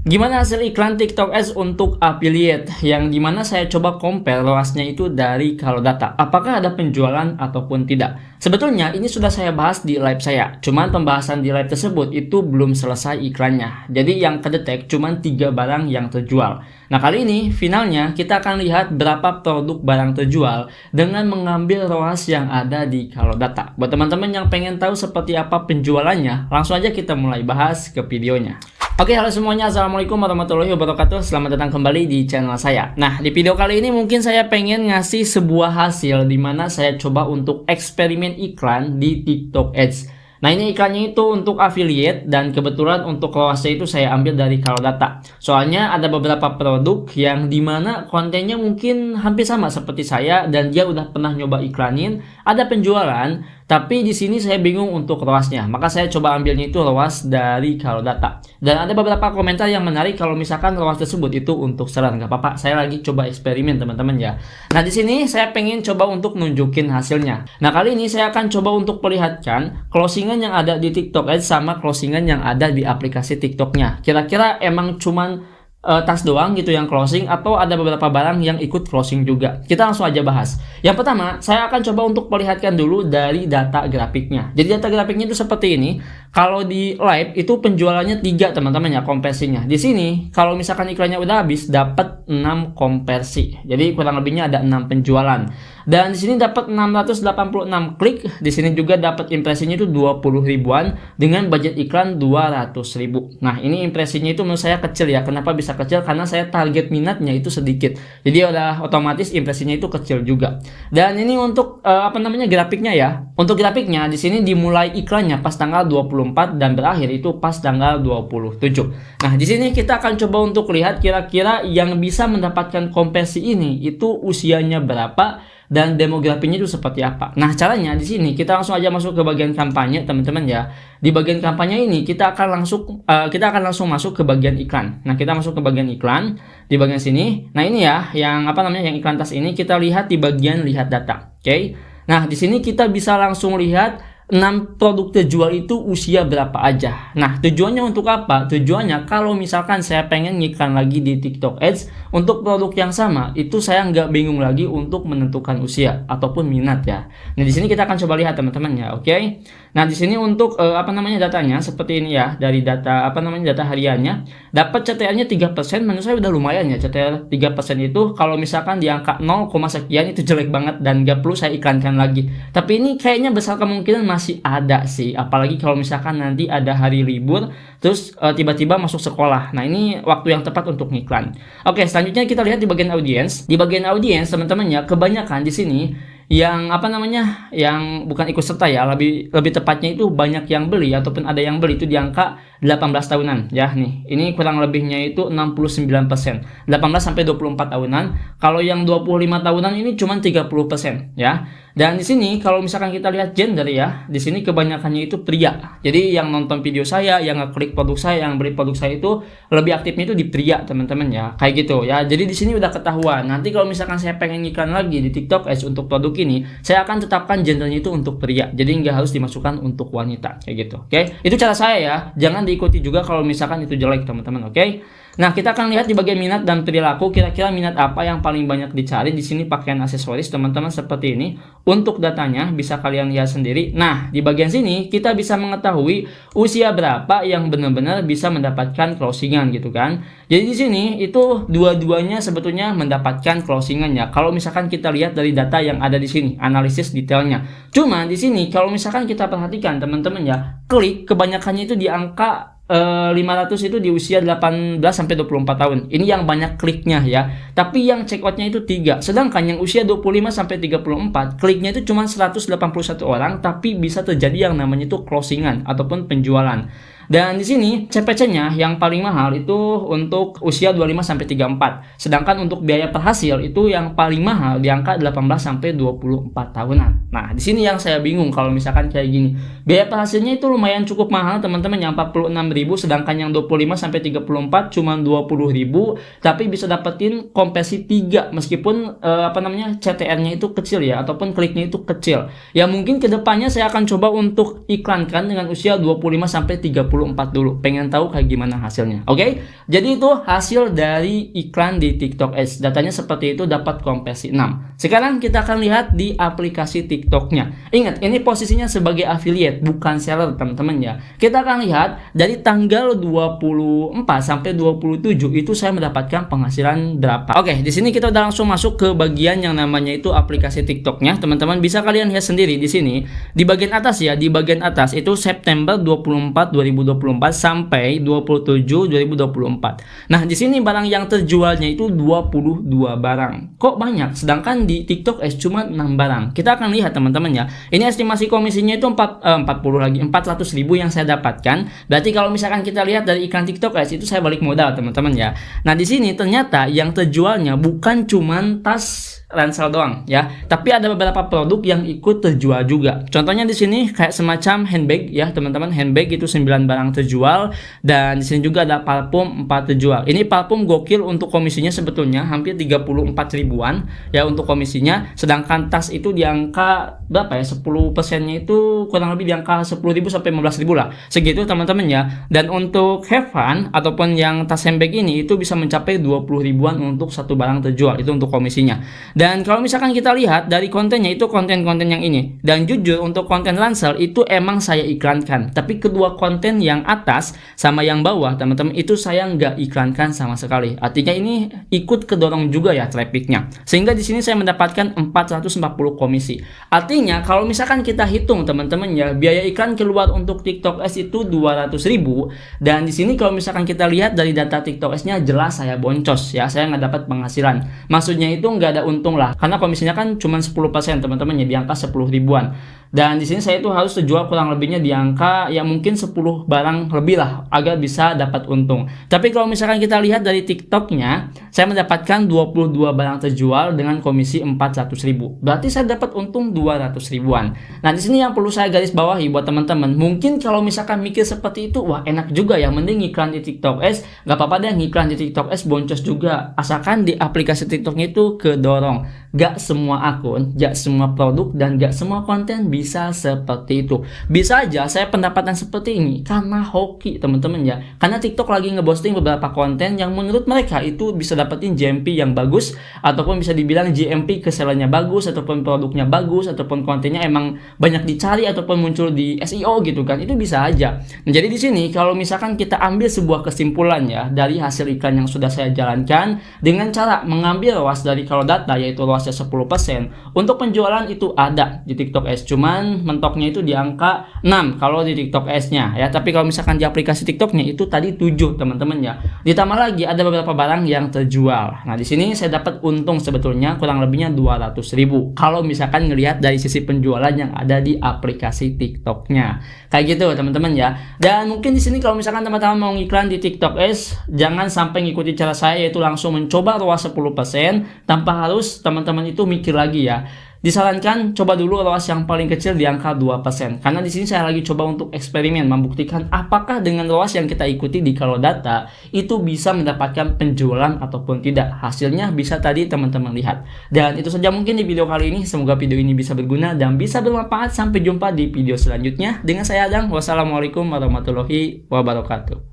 Gimana hasil iklan TikTok Ads untuk affiliate yang dimana saya coba compare luasnya itu dari Kalodata. Apakah ada penjualan ataupun tidak? Sebetulnya ini sudah saya bahas di live saya. Cuman pembahasan di live tersebut itu belum selesai iklannya. Jadi yang kedetek cuman 3 barang yang terjual. Nah kali ini finalnya kita akan lihat berapa produk barang terjual dengan mengambil ROAS yang ada di Kalodata. Buat teman-teman yang pengen tahu seperti apa penjualannya, langsung aja kita mulai bahas ke videonya. Oke, halo semuanya, assalamualaikum warahmatullahi wabarakatuh. Selamat datang kembali di channel saya. Nah, di video kali ini mungkin saya pengen ngasih sebuah hasil di mana saya coba untuk eksperimen iklan di TikTok Ads. Nah, ini iklannya itu untuk affiliate dan kebetulan untuk ROAS-nya itu saya ambil dari Kalodata. Soalnya ada beberapa produk yang dimana kontennya mungkin hampir sama seperti saya dan dia udah pernah nyoba iklanin, ada penjualan. Tapi di sini saya bingung untuk ROAS-nya, maka saya coba ambilnya itu ROAS dari Kalodata. Dan ada beberapa komentar yang menarik kalau misalkan ROAS tersebut itu untuk saran, nggak apa-apa. Saya lagi coba eksperimen teman-teman ya. Nah di sini saya pengen coba untuk nunjukin hasilnya. Nah kali ini saya akan coba untuk perlihatkan closingan yang ada di TikTok Ads sama closingan yang ada di aplikasi TikToknya. Kira-kira emang cuman tas doang gitu yang closing atau ada beberapa barang yang ikut closing juga. Kita langsung aja bahas. Yang pertama, saya akan coba untuk perlihatkan dulu dari data grafiknya. Jadi data grafiknya itu seperti ini. Kalau di live itu penjualannya 3 teman-teman ya konversinya. Di sini kalau misalkan iklannya udah habis dapat 6 konversi. Jadi kurang lebihnya ada 6 penjualan. Dan di sini dapat 686 klik. Di sini juga dapat impresinya itu 20 ribuan dengan budget iklan 200 ribu. Nah, ini impresinya itu menurut saya kecil ya. Kenapa bisa kecil? Karena saya target minatnya itu sedikit. Jadi udah otomatis impresinya itu kecil juga. Dan ini untuk grafiknya ya. Untuk grafiknya di sini dimulai iklannya pas tanggal 24 dan berakhir itu pas tanggal 27. Nah, di sini kita akan coba untuk lihat kira-kira yang bisa mendapatkan konversi ini itu usianya berapa dan demografinya itu seperti apa. Nah, caranya di sini kita langsung aja masuk ke bagian kampanye, teman-teman ya. Di bagian kampanye ini kita akan langsung masuk ke bagian iklan. Nah, kita masuk ke bagian iklan di bagian sini. Nah, ini ya yang yang iklan tas ini kita lihat di bagian lihat data. Oke. Nah, di sini kita bisa langsung lihat 6 produk terjual itu usia berapa aja. Nah, tujuannya untuk apa? Tujuannya kalau misalkan saya pengen ngiklan lagi di TikTok Ads untuk produk yang sama, itu saya nggak bingung lagi untuk menentukan usia ataupun minat ya. Nah, di sini kita akan coba lihat teman-teman ya, oke? Nah, di sini untuk datanya seperti ini ya, dari data data hariannya, dapat CTR-nya 3%, menurut saya udah lumayan ya. CTR 3% itu kalau misalkan di angka 0, sekian itu jelek banget dan nggak perlu saya iklankan lagi. Tapi ini kayaknya besar kemungkinan masih ada sih, apalagi kalau misalkan nanti ada hari libur terus tiba-tiba masuk sekolah. Nah, ini waktu yang tepat untuk ngiklan. Oke, selanjutnya kita lihat di bagian audiens. Di bagian audiens teman-teman ya, kebanyakan di sini yang yang bukan ikut serta ya, lebih tepatnya itu banyak yang beli ataupun ada yang beli itu di angka 18 tahunan ya. Nih, ini kurang lebihnya itu 69%. 18 sampai 24 tahunan. Kalau yang 25 tahunan ini cuma 30% ya. Dan di sini kalau misalkan kita lihat gender ya, di sini kebanyakannya itu pria. Jadi yang nonton video saya, yang ngeklik produk saya, yang beli produk saya itu lebih aktifnya itu di pria, teman-teman ya. Kayak gitu ya. Jadi di sini udah ketahuan. Nanti kalau misalkan saya pengen iklan lagi di TikTok Ads untuk produk ini, saya akan tetapkan gendernya itu untuk pria. Jadi nggak harus dimasukkan untuk wanita kayak gitu. Oke? Itu cara saya ya. Jangan diikuti juga kalau misalkan itu jelek, teman-teman. Oke? Nah, kita akan lihat di bagian minat dan perilaku, kira-kira minat apa yang paling banyak dicari. Di sini pakaian aksesoris, teman-teman, seperti ini. Untuk datanya bisa kalian lihat sendiri. Nah, di bagian sini kita bisa mengetahui usia berapa yang benar-benar bisa mendapatkan closingan gitu kan. Jadi di sini itu dua-duanya sebetulnya mendapatkan closingan ya. Kalau misalkan kita lihat dari data yang ada di sini, analisis detailnya. Cuma di sini kalau misalkan kita perhatikan teman-teman ya, klik kebanyakannya itu di angka 500 itu di usia 18 sampai 24 tahun. Ini yang banyak kliknya ya. Tapi yang check out-nya itu 3. Sedangkan yang usia 25 sampai 34, kliknya itu cuma 181 orang, tapi bisa terjadi yang namanya itu closingan ataupun penjualan. Dan di sini CPC-nya yang paling mahal itu untuk usia 25 sampai 34. Sedangkan untuk biaya per hasil itu yang paling mahal di angka 18 sampai 24 tahunan. Nah, di sini yang saya bingung kalau misalkan kayak gini. Biaya per hasilnya itu lumayan cukup mahal, teman-teman, yang 46.000, sedangkan yang 25 sampai 34 cuma 20.000, tapi bisa dapetin konversi 3 meskipun CTR-nya itu kecil ya ataupun kliknya itu kecil. Ya mungkin kedepannya saya akan coba untuk iklankan dengan usia 25 sampai 34 34 dulu, pengen tahu kayak gimana hasilnya. Oke, jadi itu hasil dari iklan di TikTok Ads. Datanya seperti itu, dapat konversi 6. Sekarang kita akan lihat di aplikasi TikToknya. Ingat, ini posisinya sebagai affiliate, bukan seller teman-teman ya. Kita akan lihat dari tanggal 24 sampai 27 itu saya mendapatkan penghasilan berapa. Oke, di sini kita udah langsung masuk ke bagian yang namanya itu aplikasi TikToknya. Teman-teman bisa kalian lihat sendiri di sini. Di bagian atas ya, di bagian atas itu September 24 2024 sampai 27 2024. Nah, di sini barang yang terjualnya itu 22 barang. Kok banyak? Sedangkan di TikTok Ads cuma 6 barang. Kita akan lihat teman-teman ya. Ini estimasi komisinya itu 40 lagi 400.000 yang saya dapatkan. Berarti kalau misalkan kita lihat dari iklan TikTok Ads itu saya balik modal teman-teman ya. Nah, di sini ternyata yang terjualnya bukan cuma tas ransel doang ya, tapi ada beberapa produk yang ikut terjual juga. Contohnya di sini kayak semacam handbag ya teman-teman, handbag itu 9 barang terjual, dan di sini juga ada parfum 4 terjual. Ini parfum gokil, untuk komisinya sebetulnya hampir 34 ribuan ya untuk komisinya, sedangkan tas itu di angka berapa ya, 10%-nya itu kurang lebih di angka 10.000 sampai 15.000 lah, segitu teman-teman ya. Dan untuk have fun ataupun yang tas handbag ini itu bisa mencapai 20 ribuan untuk satu barang terjual, itu untuk komisinya. Dan kalau misalkan kita lihat dari kontennya itu konten-konten yang ini. Dan jujur untuk konten ransel itu emang saya iklankan. Tapi kedua konten yang atas sama yang bawah teman-teman itu saya nggak iklankan sama sekali. Artinya ini ikut kedorong juga ya trafficnya. Sehingga di sini saya mendapatkan 440 komisi. Artinya kalau misalkan kita hitung teman-teman ya, biaya iklan keluar untuk TikTok Ads itu 200.000. Dan di sini kalau misalkan kita lihat dari data TikTok Ads-nya jelas saya boncos ya. Saya nggak dapat penghasilan. Maksudnya itu nggak ada untung lah, karena komisinya kan cuma 10% teman-teman ya, di angka 10 ribuan. Dan di sini saya itu harus terjual kurang lebihnya di angka ya mungkin 10 barang lebih lah agar bisa dapat untung. Tapi kalau misalkan kita lihat dari TikToknya, saya mendapatkan 22 barang terjual dengan komisi 400.000. Berarti saya dapat untung 200 ribuan. Nah, di sini yang perlu saya garis bawahi buat teman-teman, mungkin kalau misalkan mikir seperti itu, wah enak juga ya, mending iklan di TikTok Ads, nggak apa-apa deh ngiklan di TikTok Ads boncos juga, asalkan di aplikasi TikToknya itu kedorong. Gak semua akun, gak semua produk, dan gak semua konten bisa seperti itu. Bisa aja saya pendapatan seperti ini karena hoki teman-teman ya, karena TikTok lagi ngeposting beberapa konten yang menurut mereka itu bisa dapetin GMP yang bagus, ataupun bisa dibilang GMP kesellernya bagus, ataupun produknya bagus, ataupun kontennya emang banyak dicari ataupun muncul di SEO gitu kan, itu bisa aja. Nah, jadi di sini kalau misalkan kita ambil sebuah kesimpulan ya dari hasil iklan yang sudah saya jalankan dengan cara mengambil ROAS dari kalau data, yaitu ROASnya 10%, untuk penjualan itu ada di TikTok Ads, cuman mentoknya itu di angka 6 kalau di TikTok Ads-nya ya. Tapi kalau misalkan di aplikasi TikToknya itu tadi 7 teman-teman ya. Ditambah lagi ada beberapa barang yang terjual. Nah, di sini saya dapat untung sebetulnya kurang lebihnya 200.000 kalau misalkan ngelihat dari sisi penjualan yang ada di aplikasi TikToknya. Kayak gitu teman-teman ya. Dan mungkin di sini kalau misalkan teman-teman mau iklan di TikTok Ads, jangan sampai ngikuti cara saya, yaitu langsung mencoba ROAS 10% tanpa harus teman-teman itu mikir lagi ya. Disarankan coba dulu ROAS yang paling kecil di angka 2%. Karena di sini saya lagi coba untuk eksperimen membuktikan apakah dengan ROAS yang kita ikuti di kalau data itu bisa mendapatkan penjualan ataupun tidak. Hasilnya bisa tadi teman-teman lihat. Dan itu saja mungkin di video kali ini. Semoga video ini bisa berguna dan bisa bermanfaat. Sampai jumpa di video selanjutnya. Dengan saya Adang. Wassalamualaikum warahmatullahi wabarakatuh.